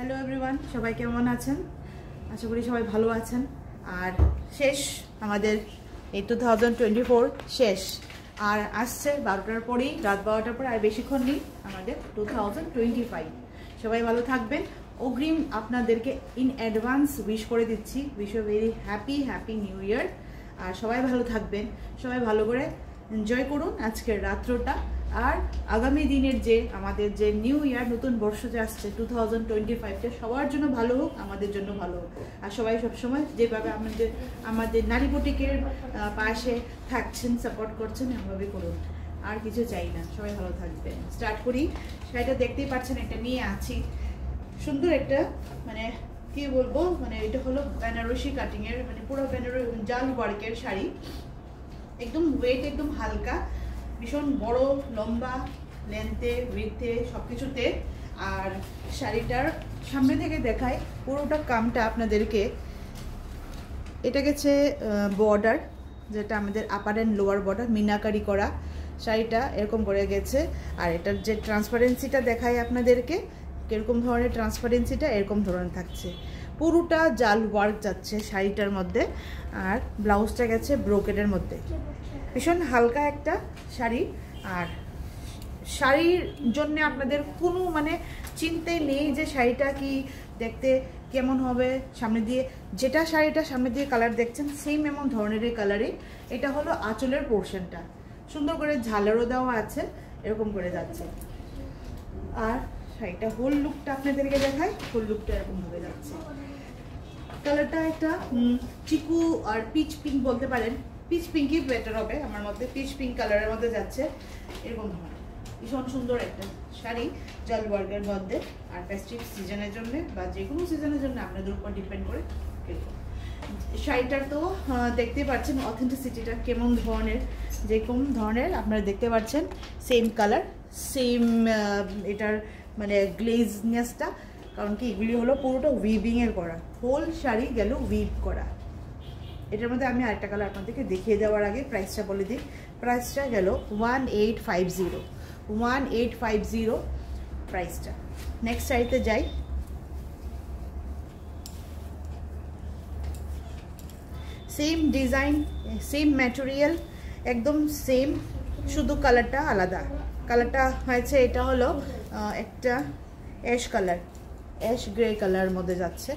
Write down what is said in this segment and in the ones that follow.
Hello everyone, সবাই কেমন আছেন? আশা করি সবাই ভালো আছেন। আর শেষ আমাদের এই 2024 শেষ, আর আসছে 12টার পরেই, রাত 12টার পরে আর বেশিক্ষণ নেই আমাদের 2025। সবাই ভালো থাকবেন। অগ্রিম আপনাদেরকে ইন অ্যাডভান্স উইশ করে দিচ্ছি, wish you very happy new year. আর সবাই ভালো থাকবেন, সবাই ভালো করে এনজয় করুন আজকের রাত্রটা। আর আগামী দিনের যে আমাদের যে নিউ ইয়ার, নতুন বর্ষ যে আসছে 2025টা সবার জন্য ভালো হোক, আমাদের জন্য ভালো হোক। আর সবাই সবসময় যেভাবে আমাদের নারী বুটিকের পাশে থাকছেন, সাপোর্ট করছেন, এভাবে করুন। আর কিছু চাই না, সবাই ভালো থাকবেন। স্টার্ট করি। শাড়িটা দেখতেই পাচ্ছেন, একটা নিয়ে আছি, সুন্দর একটা, মানে কি বলবো, মানে এটা হলো বেনারসি কাটিংয়ের, মানে পুরো বেনারসি জাল ওয়ার্কের শাড়ি। একদম ওয়েট একদম হালকা, ভীষণ বড়, লম্বা, লেন্থে, উইথে, সব কিছুতে। আর শাড়িটার সামনে থেকে দেখায় পুরোটা কামটা আপনাদেরকে। এটা গেছে বর্ডার, যেটা আমাদের upper and lower border meenakari করা শাড়িটা এরকম করে গেছে। আর এটার যে ট্রান্সপারেন্সিটা দেখায় আপনাদেরকে, কিরকম ধরনের ট্রান্সপারেন্সিটা এরকম ধরনের থাকছে। পুরোটা জাল ওয়ার্ক যাচ্ছে শাড়িটার মধ্যে। আর ব্লাউজটা গেছে ব্রোকেটের মধ্যে। ভীষণ হালকা একটা শাড়ি। আর শাড়ির জন্য আপনাদের কোনো মানে চিন্তাই নেই যে শাড়িটা কি দেখতে কেমন হবে। সামনে দিয়ে যেটা শাড়িটা সামনে দিয়ে কালার দেখছেন, সেম এমন ধরনেরই কালারে। এটা হলো আঁচলের পোর্শনটা, সুন্দর করে ঝালারও দেওয়া আছে, এরকম করে যাচ্ছে। আর শাড়িটা হোল লুকটা আপনাদেরকে দেখায়, হোল লুকটা এরকম ভাবে যাচ্ছে। কালারটা একটা চিকু আর পিচ পিঙ্ক বলতে পারেন, পিচ পিঙ্কই বেটার হবে আমার মধ্যে। পিচ পিঙ্ক কালারের মধ্যে যাচ্ছে, এরকম ধরনের ভীষণ সুন্দর একটা শাড়ি জাল ওয়ার্কের মধ্যে। আর ফেস্টিভ সিজনের জন্য বা যে কোনো সিজনের জন্য আপনাদের উপর ডিপেন্ড করে শাড়িটার তো দেখতে পাচ্ছেন অথেন্টিসিটিটা কেমন ধরনের, যেরকম ধরনের আপনারা দেখতে পাচ্ছেন। সেম কালার, সেম এটার মানে গ্লেজনেসটা, কারণ কি এগুলি হলো পুরোটা উইভিংয়ের করা, হোল শাড়ি গেল উইভ করা। এটার মধ্যে আমি আরেকটা কালার আপনাদেরকে দেখিয়ে দেওয়ার আগে প্রাইসটা বলে দিই। প্রাইসটা গেল 1850 প্রাইসটা। নেক্সট শাড়িতে যাই। সেম ডিজাইন, সেম ম্যাটেরিয়াল, একদম সেম, শুধু কালারটা আলাদা। কালারটা হয়েছে, এটা হলো একটা অ্যাশ কালার, অ্যাশ গ্রে কালারের মধ্যে যাচ্ছে।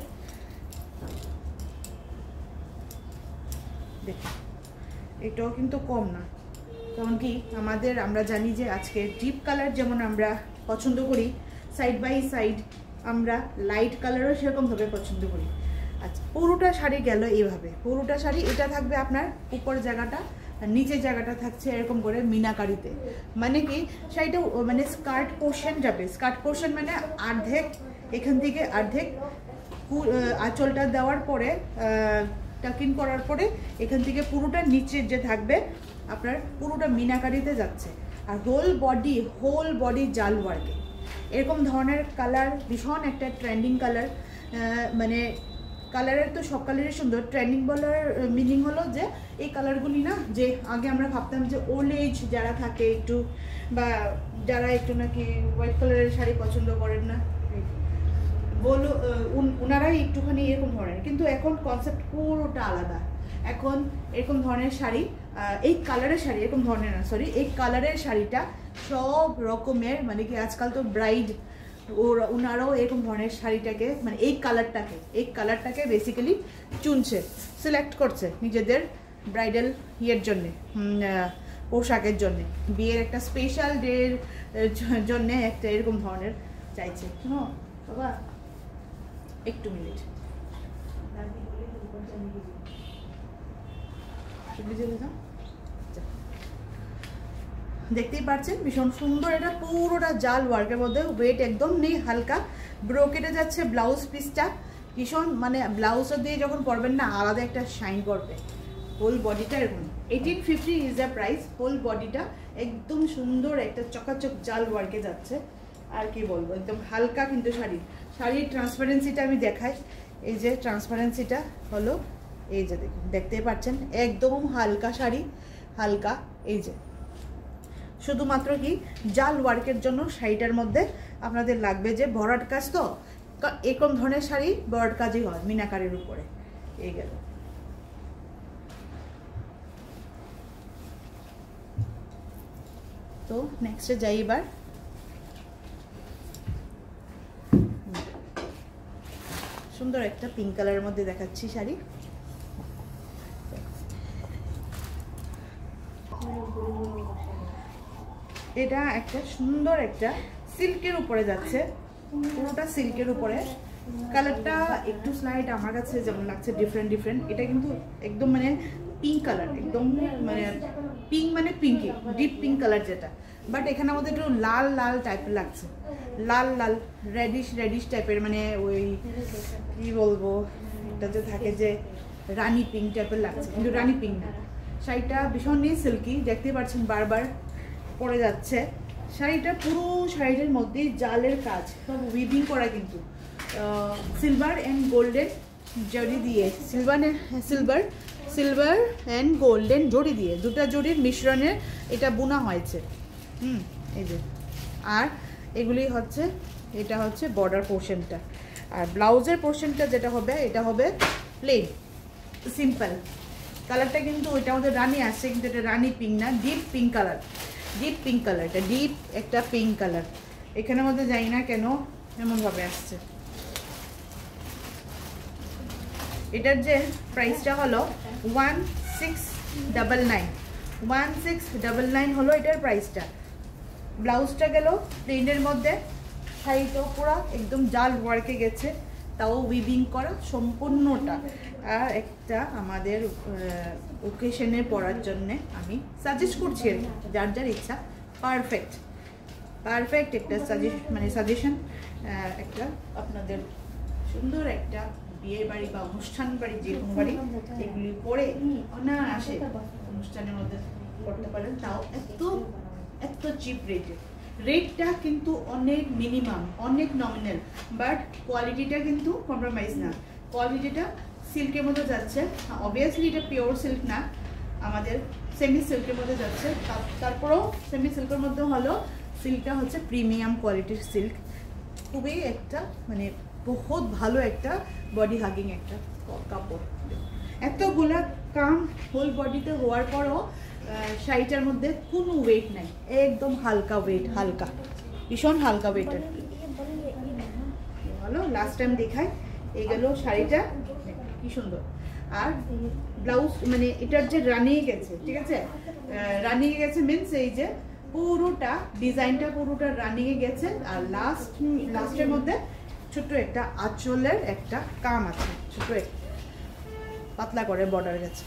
দেখুন, এটাও কিন্তু কম না, কারণ কি আমরা জানি যে আজকে ডিপ কালার যেমন আমরা পছন্দ করি, সাইড বাই সাইড আমরা লাইট কালারও সেরকমভাবে পছন্দ করি। আচ্ছা, পুরোটা শাড়ি গেল এইভাবে, পুরোটা শাড়ি এটা থাকবে আপনার উপর জায়গাটা, আর নিচের জায়গাটা থাকছে এরকম করে মিনাকারিতে। মানে কি শাড়িটা মানে স্কার্ট পোর্শন যাবে, স্কার্ট পোর্শন মানে অর্ধেক, এখান থেকে অর্ধেক আঁচলটা দেওয়ার পরে, টাকিং করার পরে এখান থেকে পুরোটা নিচের যে থাকবে আপনার পুরোটা মিনাকারিতে যাচ্ছে। আর হোল বডি জাল ওয়ার্কে এরকম ধরনের কালার, ভীষণ একটা ট্রেন্ডিং কালার। মানে কালারের তো সব কালারই সুন্দর। ট্রেন্ডিং বলার মিনিং হলো যে এই কালারগুলি না, যে আগে আমরা ভাবতাম যে ওল্ড এজ যারা থাকে একটু, বা যারা একটু নাকি হোয়াইট কালারের শাড়ি পছন্দ করেন না, বলো ওনারাই একটুখানি এরকম ধরনের, কিন্তু এখন কনসেপ্ট পুরোটা আলাদা। এখন এরকম ধরনের শাড়ি, এই কালারের শাড়ি, এরকম ধরনের না, সরি, এই কালারের শাড়িটা সব রকমের, মানে কি আজকাল তো ব্রাইড ওনারাও এরকম ধরনের শাড়িটাকে, মানে এই কালারটাকে বেসিক্যালি চুনছে, সিলেক্ট করছে নিজেদের ব্রাইডাল ইয়ের জন্যে, পোশাকের জন্যে, বিয়ের একটা স্পেশাল ডের জন্যে একটা এরকম ধরনের চাইছে। হ্যাঁ বাবা, একটু মিনিট, দেখতেই পাচ্ছেন ভীষণ সুন্দর। এটা পুরোটা জাল ওয়ার্কের মধ্যে, ওয়েট একদম নেই, হালকা। ব্রোকেটে যাচ্ছে ব্লাউজ পিসটা, ভীষণ মানে ব্লাউজটা দিয়ে যখন পরবেন না, আলাদা একটা শাইন করবে। হোল বডিটা এরকম 1850 ইজ দ্য প্রাইস। হোল বডিটা একদম সুন্দর একটা চকাচক জাল ওয়ার্কে যাচ্ছে। আর কি বলবো, একদম হালকা কিন্তু শাড়ির ট্রান্সপারেন্সিটা আমি দেখাই। এই যে ট্রান্সপারেন্সিটা হলো, এই যে দেখুন, দেখতেই পাচ্ছেন একদম হালকা শাড়ি, হালকা। এই যে শুধুমাত্র কি জাল ওয়ার্কের জন্য শাড়িটার মধ্যে আপনাদের লাগবে যে ভরাট কাজ, তো এরকম ধরনের শাড়ি বর্ডার কাজই হয় মিনাকারের উপরে। এই গেল। তো নেক্সটে যাই এবার। সুন্দর একটা পিঙ্ক কালারের মধ্যে দেখাচ্ছি শাড়ি। এটা একটা সুন্দর একটা সিল্কের উপরে যাচ্ছে, পুরোটা সিল্কের উপরে। কালারটা একটু স্লাইড আমার কাছে যেমন লাগছে ডিফারেন্ট ডিফারেন্ট। এটা কিন্তু একদম মানে পিঙ্ক কালার, একদম মানে পিঙ্ক মানে পিঙ্কি, ডিপ পিঙ্ক কালার যেটা, বাট এখানে আমাদের একটু লাল লাল টাইপের লাগছে, লাল লাল রেডিশ রেডিশ টাইপের, মানে ওই কি বলবো এটা যে থাকে যে রানী পিঙ্ক টাইপের লাগছে, কিন্তু রানী পিঙ্ক না। শাড়িটা ভীষণই সিল্কি, দেখতে পাচ্ছেন বারবার পরে যাচ্ছে। শাড়িটা পুরো শাড়িটার মধ্যে জালের কাজ, সব উইভিং করা, কিন্তু সিলভার অ্যান্ড গোল্ডেন জড়ি দিয়ে, সিলভার অ্যান্ড গোল্ডেন জড়ি দিয়ে, দুটা জড়ির মিশ্রণে এটা বোনা হয়েছে। এই যে, আর এগুলি হচ্ছে, এটা হচ্ছে বর্ডার পোর্শনটা। আর ব্লাউজের পোর্শনটা যেটা হবে, এটা হবে প্লেন সিম্পল। কালারটা কিন্তু ওইটা আমাদের রানি আসছে, কিন্তু এটা রানি পিঙ্ক না, deep pink colour, deep pink colour, এটা ডিপ একটা পিঙ্ক কালার। এখানের মধ্যে জানি না কেন এমনভাবে আসছে। এটার যে প্রাইসটা হলো 1699, 1699 হলো এটার প্রাইসটা। ব্লাউজটা গেল প্লেনের মধ্যে, শাড়িটাও পুরো একদম জাল ওয়ার্কে গেছে, তাও উইভিং করা সম্পূর্ণটা। আর একটা আমাদের ওকেশনে পরার জন্যে আমি সাজেস্ট করছি, যার যার ইচ্ছা। পারফেক্ট পারফেক্ট একটা সাজেশন, একটা আপনাদের সুন্দর একটা বিয়ে বাড়ি বা অনুষ্ঠান বাড়ি, যে কোনো বাড়ি, এগুলি পরে অনায়াসে অনুষ্ঠানের মধ্যে করতে পারেন, তাও এত চিপ রেটে। রেটটা কিন্তু অনেক মিনিমাম, অনেক নমিনাল, বাট কোয়ালিটিটা কিন্তু কম্প্রোমাইজ না। কোয়ালিটিটা সিল্কের মধ্যে যাচ্ছে, অবভিয়াসলি এটা পিওর সিল্ক না, আমাদের সেমি সিল্কের মধ্যে যাচ্ছে। তারপরেও সেমি সিল্কের মধ্যে হলো সিল্কটা হচ্ছে প্রিমিয়াম কোয়ালিটির সিল্ক, খুবই একটা মানে বহুত ভালো একটা বডি হাগিং একটা কাপড়। এতগুলা কাম হোল বডিতে হওয়ার পরও শাড়িটার মধ্যে কোনো ওয়েট নাই, একদম হালকা ওয়েট, হালকা, ভীষণ হালকা ওয়েটের। ভালো, লাস্ট টাইম দেখাই। এই গেল শাড়িটা, কি সুন্দর। আর ব্লাউজ মানে এটার যে রানিয়ে গেছে, ঠিক আছে, রানিয়ে গেছে মিনস এই যে পুরোটা ডিজাইনটা পুরোটা রানিয়ে গেছে। আর লাস্টের মধ্যে ছোট্ট একটা আঁচলের একটা কাম আছে, ছোট্ট পাতলা করে বর্ডার গেছে।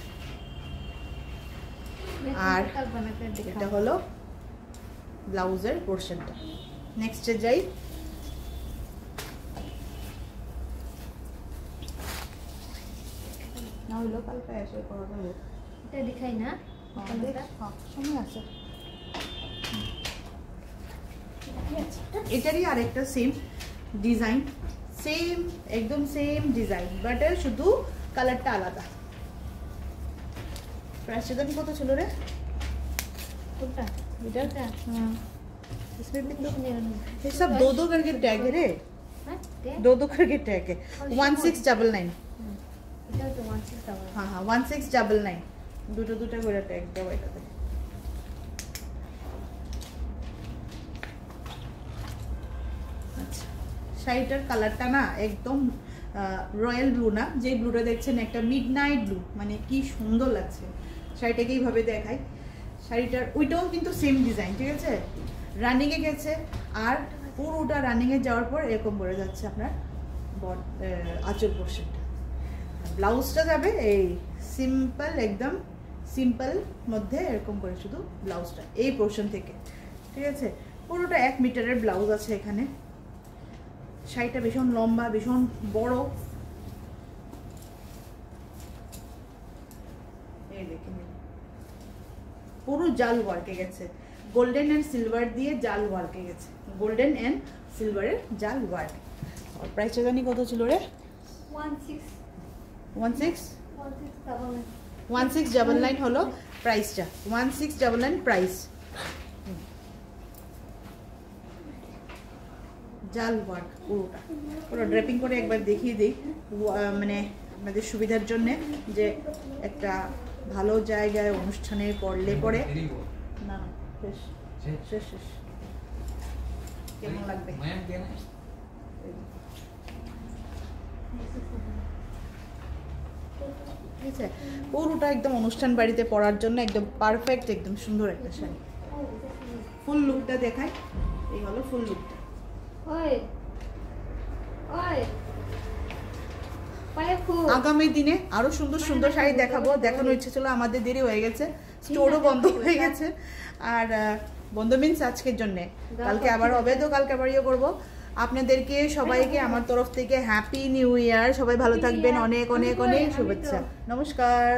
আর এটা হলো ব্লাউজের পোর্শনটা। নেক্সটে যাই। না হলো কালকে এসে করা যাবে, এটা দেখাই না, সময় আছে। এটারই আরেকটা সেম ডিজাইন, সেম একদম সেম ডিজাইন, বাট শুধু কালারটা আলাদা। প্রাইসটা জানি কত ছিল রে? কোনটা? এটা इसमें भी तो ये सब दो करके टैग है रे, दो करके टैग है। 1699, এটা তো 1699। हाँ हाँ 1699, দুটো করে ট্যাগ দাও এটাতে। আচ্ছা, শাড়িটার কালারটা না একদম রয়্যাল ব্লু না, যে ব্লুটা দেখছেন একটা মিডনাইট ব্লু, মানে কি সুন্দর লাগছে। শাড়িটাকে এইভাবে দেখাই, শাড়িটার ওইটাও কিন্তু সেম ডিজাইন, ঠিক আছে, রানিংয়ে গেছে। আর পুরোটা রানিংয়ে যাওয়ার পর এরকম করে যাচ্ছে আপনার আঁচল পোর্শনটা। ব্লাউজটা যাবে এই সিম্পল, একদম সিম্পল মধ্যে এরকম করে শুধু ব্লাউজটা এই পোর্শন থেকে, ঠিক আছে। পুরোটা 1 মিটারের ব্লাউজ আছে এখানে। শাড়িটা ভীষণ লম্বা, ভীষণ বড়। এই দেখেন পুরো জাল ওয়ার্কে গেছে, গোল্ডেন অ্যান্ড সিলভার দিয়ে জাল ওয়ার্কে গেছে, গোল্ডেন অ্যান্ড সিলভারের জাল ওয়ার্ক। আর প্রাইসটা জানি কত ছিল রে? 1699 হলো প্রাইসটা, 1699 প্রাইস। জাল ওয়ার্ক পুরোটা, পুরো ড্রেপিং করে একবার দেখিয়ে দিই মানে আপনাদের সুবিধার জন্যে, যে একটা ভালো জায়গায় অনুষ্ঠানে পড়লে পরে না না শেষ শেষ শেষ কেমন লাগবে? ঠিক আছে, পুরোটা একদম অনুষ্ঠান বাড়িতে পরার জন্য একদম পারফেক্ট, একদম সুন্দর একটা শাড়ি। ফুল লুকটা দেখাই, এই হলো ফুল লুকটা। আগামী দিনে আরো সুন্দর সুন্দর শাড়ি দেখাবো, দেখানোর ইচ্ছে ছিল, আমাদের দেরি হয়ে গেছে, স্টোরও বন্ধ হয়ে গেছে। আর বন্ধ মিন্স আজকের জন্যে, কালকে আবার হবে, তো কালকে আবার ইয়ে করবো। আপনাদেরকে সবাইকে আমার তরফ থেকে হ্যাপি নিউ ইয়ার, সবাই ভালো থাকবেন, অনেক অনেক অনেক শুভেচ্ছা, নমস্কার।